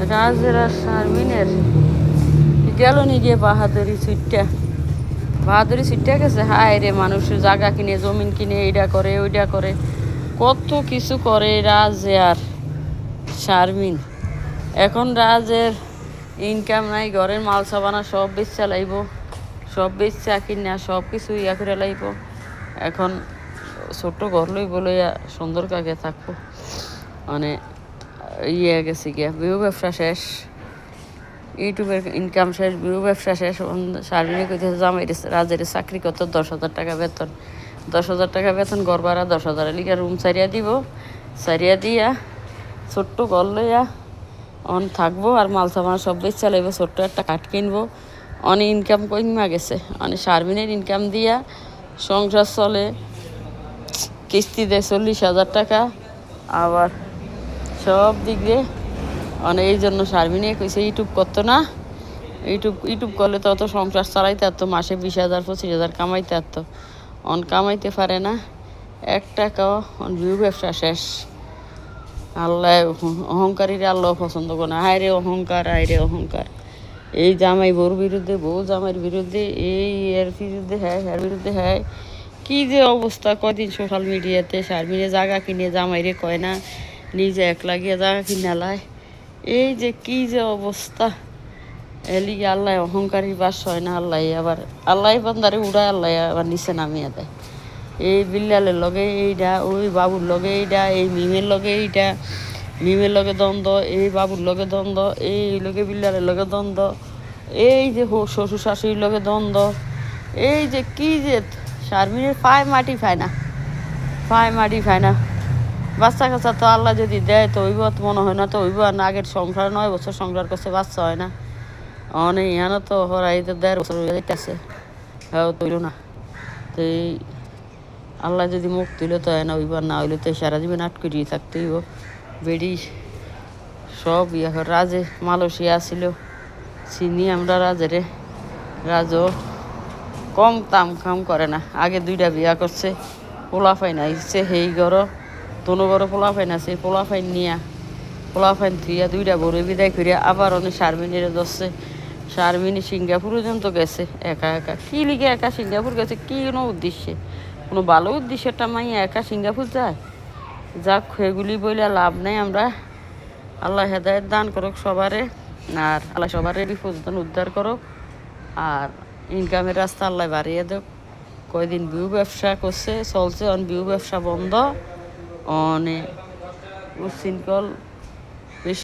রাজের আর শারমিনের গেল নি গিয়ে বাহাদুরি ছুট্টা গেছে। হায় রে, মানুষের জায়গা কিনে জমিন কিনে এইটা করে ওইটা করে কত কিছু করে রাজে আর শারমিন। এখন রাজের ইনকাম নাই, ঘরের মাল সাবানা সব বেচা লাইব, সব বেচা কিনা সব কিছু ইয়া করে লাইব। এখন ছোট্ট ঘর লইব লইয়া সুন্দর কাকে থাকবো, মানে ইয়ে গেছে গিয়া বিহু ব্যবসা শেষ, ইউটিউবের ইনকাম শেষ, বিহু ব্যবসা শেষ। শারমিনে কইতেছে জামাই রাজের চাকরি কত 10,000 টাকা বেতন, 10,000 টাকা বেতন, ঘর ভাড়া 10,000 লিখা রুম সারিয়া দিব, সারিয়া দিয়া ছোট্ট ঘর লইয়া অন থাকবো আর মাল সামান সব বেচ চালাইব, ছোট্ট একটা কাঠ কিনবো। অনেক ইনকাম কইমা গেছে, অনেক শারমিনের ইনকাম দিয়া সংসার চলে, কিস্তি দেয় 40,000 টাকা, আবার সব দিক দিয়ে অনেক। এই জন্য শারমিনে কইছে ইউটিউব করতো না, ইউটিউব করলে তো অত সংসার চালাইতে পারতো, মাসে 20,000 25,000 কামাইতে পারতো, অন কামাইতে পারে না 1 টাকাও। অন ভিউ ব্যবসা শেষ। আল্লাহ অহংকারীরা আল্লাহ পছন্দ করে না। হায় রে অহংকার, হায় রে অহংকার। এই জামাই বউর বিরুদ্ধে, বউ জামাইয়ের বিরুদ্ধে, এই এর বিরুদ্ধে হ্যাঁ, এর বিরুদ্ধে হ্যাঁ, কি যে অবস্থা। কদিন সোশ্যাল মিডিয়াতে শারমিনে জায়গা কিনে জামাইরে কয় না, নিজে একলা গিয়ে জায়গা কিনে লায়। এই যে কি যে অবস্থা, এলিগে আল্লাহ অহংকারী বাস হয় না। আল্লাহ বান্দারে উড়ায়, আল্লাহ আবার নিচে নামিয়ে দেয়। এই বিল্লালের লগে এইটা, ওই বাবুর লগে এইটা, এই মিমের লগে এইটা, মিমের লগে দ্বন্দ্ব, এই বাবুর লগে দ্বন্দ্ব, এই লগে বিল্লালের লগে দ্বন্দ্ব, এই যে শ্বশুর শাশুড়ির লগে দ্বন্দ্ব। এই যে কি যে শারমিনের পায়ে মাটি খায় না, পায়ে মাটি খায় না। বাচ্চা কাচ্চা তো আল্লাহ যদি দেয় তো হইব, তো মনে হয় না তো হইব। আর আগের সংসার 9 বছর সংসার করছে, বাচ্চা হয় না। অনেক ইয়ানো তো হরাই তো 1.5 বছর হয়ে যাইতেছে, হ্যাঁ তৈল না। তো এই আল্লাহ যদি মুখ তুলে তো না হইব, না হইলে তো সারা জীবন আটকে থাকতে হইব। বেড়ি সব ইয়া রাজে মালয়েশিয়া ছিল, চিনি আমরা রাজেরে। রাজও কম কাম করে না, আগে 2টা বিয়া করছে, পোলাফাইন আইসছে, সেই ঘরও দোনো ঘরও পোলাফাইন আছে, পোলাফাইন নিয়া পোলাফাইন থুইয়া 2টা বড়ে বিদায় করিয়া আবার অনেক শারমিনের ধরছে। শারমিনী সিঙ্গাপুর পর্যন্ত গেছে একা একা। কি লিগে একা সিঙ্গাপুর গেছে, কি কোনো উদ্দেশ্যে? কোনো ভালো উদ্দেশ্যটা মাইয়া একা সিঙ্গাপুর যায়? যাক, এগুলি বইলে লাভ নেই। আমরা আল্লাহ হেদায়েত দান করুক সবারে, আর আল্লাহ সবারে বিপদ উদ্ধার করুক, আর ইনকামের রাস্তা আল্লাহ বাড়িয়ে দেখ। কয়দিন বিউ ব্যবসা করছে, চলছে, অন বিউ ব্যবসা বন্ধ, অনেক উশৃঙ্খল